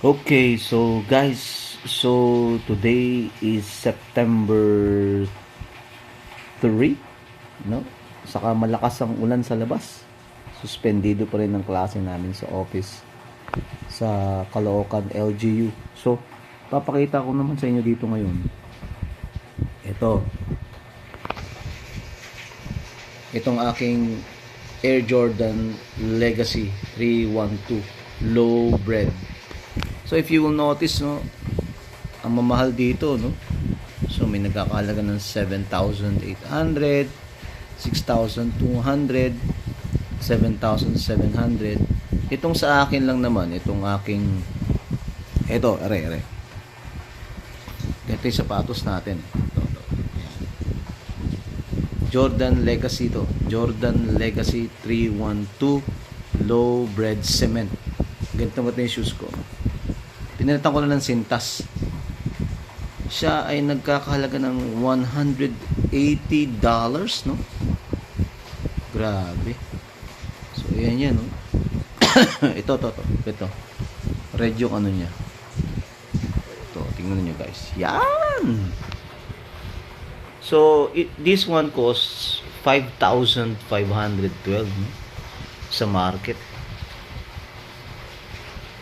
Okay, so guys, so today is September 3, no? Saka malakas ang ulan sa labas. Suspendido pa rin ang klase namin sa office sa Caloocan LGU. So, papakita ko naman sa inyo dito ngayon. Itong aking Air Jordan Legacy 312 low bread. So if you will notice, no, ang mamahal dito, no. So may nagkakahalaga ng 7,800, 6,200, 7,700. Itong sa akin lang naman, itong aking are. Ito yung sapatos natin. Ito. Yan. Jordan Legacy to. Jordan Legacy 312 low bread cement. Ganito ba ito yung shoes ko? Pinalitan ko na ng sintas. Siya ay nagkakahalaga ng $180, no? Grabe. So, yan, no? Ito. Red yung ano niya. Ito, tingnan niyo guys. Yan! So, this one costs 5,512, no? Sa market.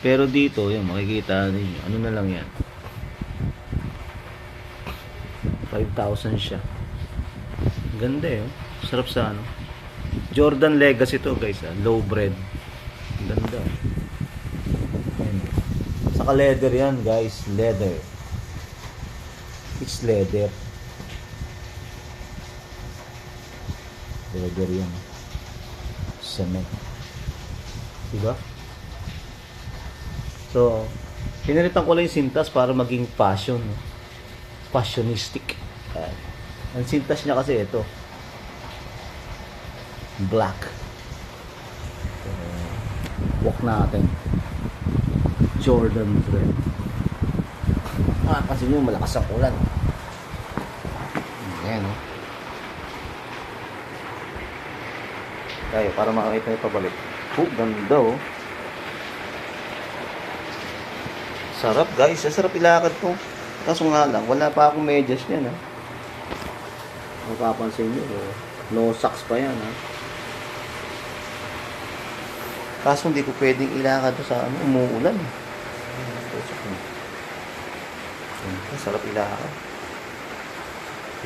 Pero dito, yung makikita ninyo, ano na lang yan. 5,000 siya. Ganda eh. Sarap sa ano. Jordan Legacy to guys. Low bread. Ganda. Ayan. Saka leather yan guys. Leather. It's leather. Leather yan. Cement. Diba? So, pinalitan ko lang yung sintas para maging fashion. No? Fashionistic. Ang sintas niya kasi ito. Black. Walk natin. Jordan Brand. Kasi nyo malakas ang ulan. Ayan, no? Tayo, para makakita yung pabalik. Ganda, oh. Sarap guys, sarap ilakad to. Kaso nga lang, wala pa akong medyas niyan ha. Mapapansin nyo, no socks pa yan ha. Kaso hindi ko pwedeng ilakad to sa ano, umuulan. Sarap ilakad.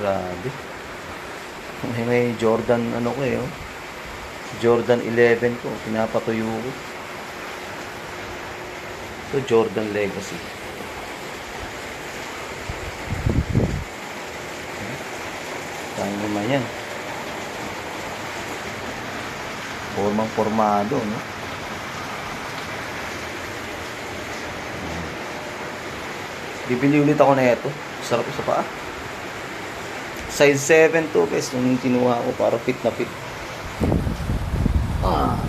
Grabe. May Jordan ano ko eh, oh. Jordan 11 ko, pinapatuyo ko. So, Jordan Legacy. Tayo naman yan. Formado, no? Bibili ulit ako na ito. Sarap sa paa. Size 7 to guys. Nung kinuha ko para fit na fit.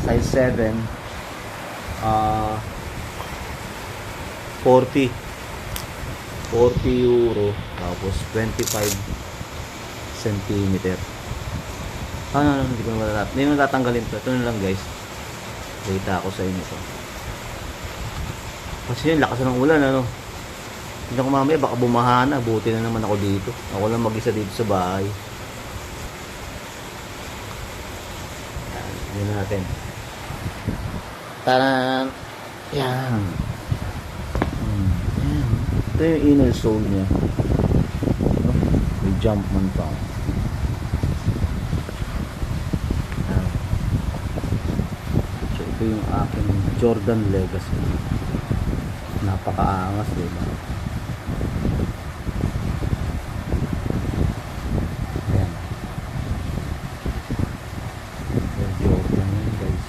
Size 7. 40 euro tapos 25 centimeter. Hindi ko na hindi mo tatanggalin to. Ito na lang guys. Data ako sa inyo to. Kasi yun, lakas ng ulan ano. Hindi ako mamaya baka bumaha na. Buti na naman ako dito. Ako lang mag-isa dito sa bahay. Yan natin. Taran! Yan. Ito yung inner sole niya. May Jumpman pa. So ito yung aking Jordan Legacy. Napakaangas, diba? Ayan. Jordan yun guys.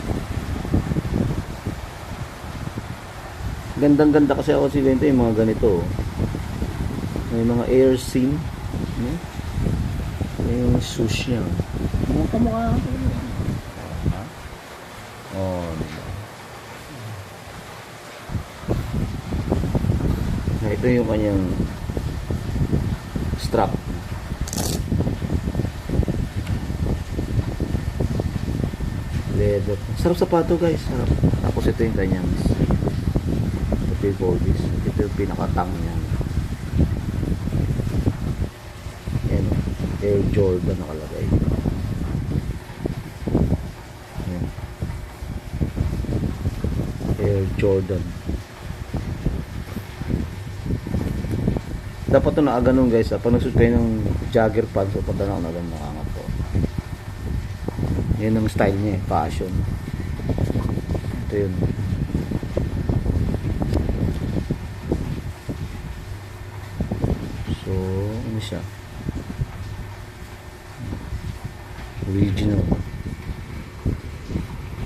Gandang-ganda kasi ako si Bento yung mga ganito. May mga air seam. May yung swoosh niya. Mga kamukha ako. Ito yung kanyang strap. Leather. Sarap sapato guys. Sarap. Tapos ito yung kanyang before this. Ito yung pinakatang niyan. Ayan, Air Jordan nakalagay. Ayan. Air Jordan. Dapat ito nakaganon guys. Pag nagsuot kayo ng jogger pants, so punta na ako na ganun nakangat po. Yan ang style niya, fashion. Ito yun. So, ano siya? Original.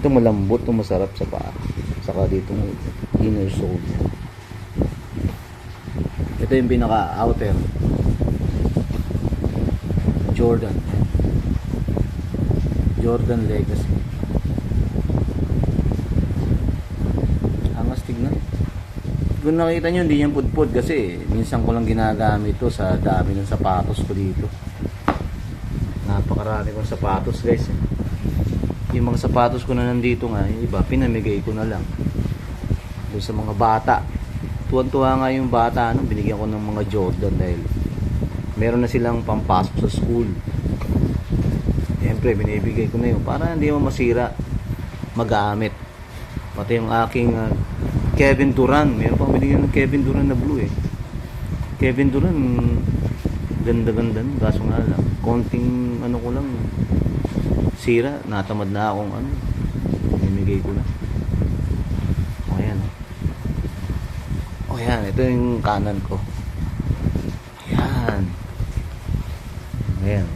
Ito malambot, ito masarap sa paa. Saka dito mo inner sole niya. Ito yung pinaka outer Jordan. Jordan Legacy. Angas tignan. Kung nakita nyo, hindi yan pudpud kasi minsan ko lang ginagamit to sa dami ng sapatos ko dito. Napakarami kong sapatos guys. Yung mga sapatos ko na nandito nga, yung iba pinamigay ko na lang doon sa mga bata. Tuwan-tuwa nga yung bata, binigyan ko ng mga Jordan dahil meron na silang pampasok sa school. Siyempre binibigay ko na yun para hindi mo masira magamit. Pati yung aking Kevin Durant, meron pang binigyan ng Kevin Durant na blue eh. Kevin Durant ganda-ganda, kaso nga lang konting ano ko lang sira, natamad na akong binibigay ko na. O ayan. O ayan, ito yung kanan ko. Ayan. Ayan.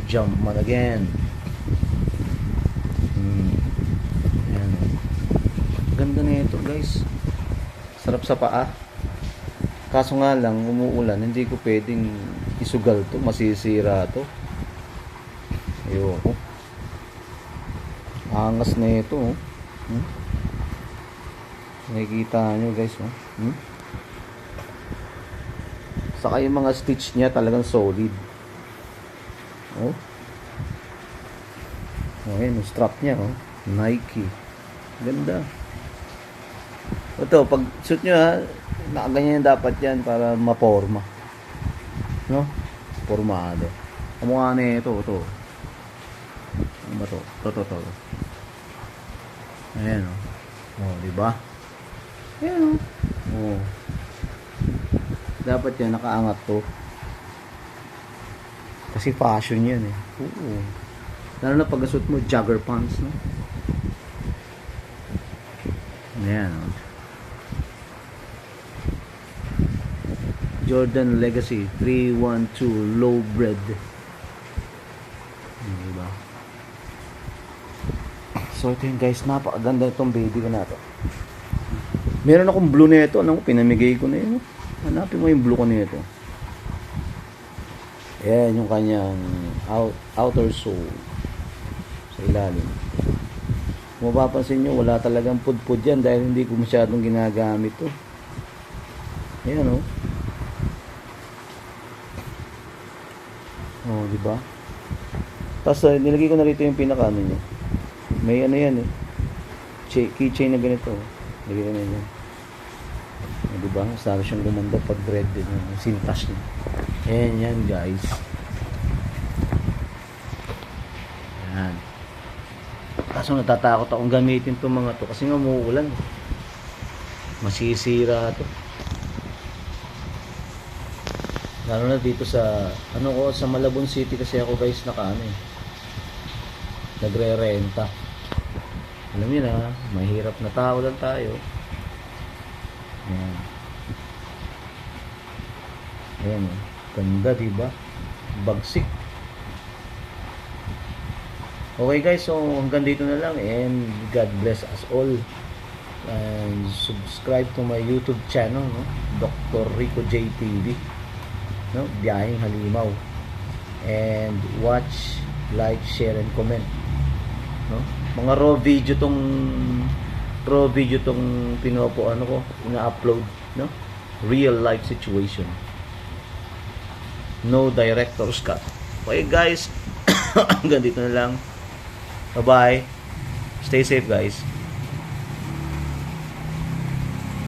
Jump man again. Ayan. Ganda na ito guys. Sarap sa paa. Kaso nga lang, umuulan, hindi ko pwedeng isugal to, masisira to. Ayoko. Angas na ito. Nakikita nyo guys. Saka yung mga stitch niya talagang solid. Oh. Ayan, yung strap niya. Nike. Ganda. Ito, pag suit nyo nakaganyan dapat yan para maporma. No? Formado. Kamukha na ito. Ano ba to? Ito. Ayan diba? Ayan dapat yan nakaangat to. Kasi fashion yan eh. Oo. Lalo na pag suot mo jogger pants, no? Ayan Jordan Legacy 312 low bread. Diba? So ito yun guys, napakaganda itong baby ko na to. Meron akong blue na ito, pinamigay ko na yun. Hanapin mo yung blue ko na ito. Ayan yung kanyang outer sole sa ilalim. Kung mapapansin nyo, wala talagang pudpud yan dahil hindi ko masyadong ginagamit to. Ayan diba? Tapos nilagay ko na rito yung pinaka niya. May yan keychain na ganito. Nilagay ko na yan. Diba? Masarap siyang gumanda pag red din yung sintas niya. Yan guys. Yan. Kaso natatakot akong gamitin itong mga to kasi nga umuulan. Masisira to. Lalo na dito sa sa Malabon City kasi ako guys nagre-renta. Alam niyo na, mahirap na tao lang tayo. Ayan. Ganda diba? Bagsik. Okay guys, so hanggang dito na lang and God bless us all. And subscribe to my YouTube channel, Dr. Rico J TV. Biyaheng Halimaw. And watch, like, share, and comment. Mga raw video tong ina-upload, real life situation. No director's cut. Okay guys, hanggang dito na lang. Bye bye. Stay safe guys.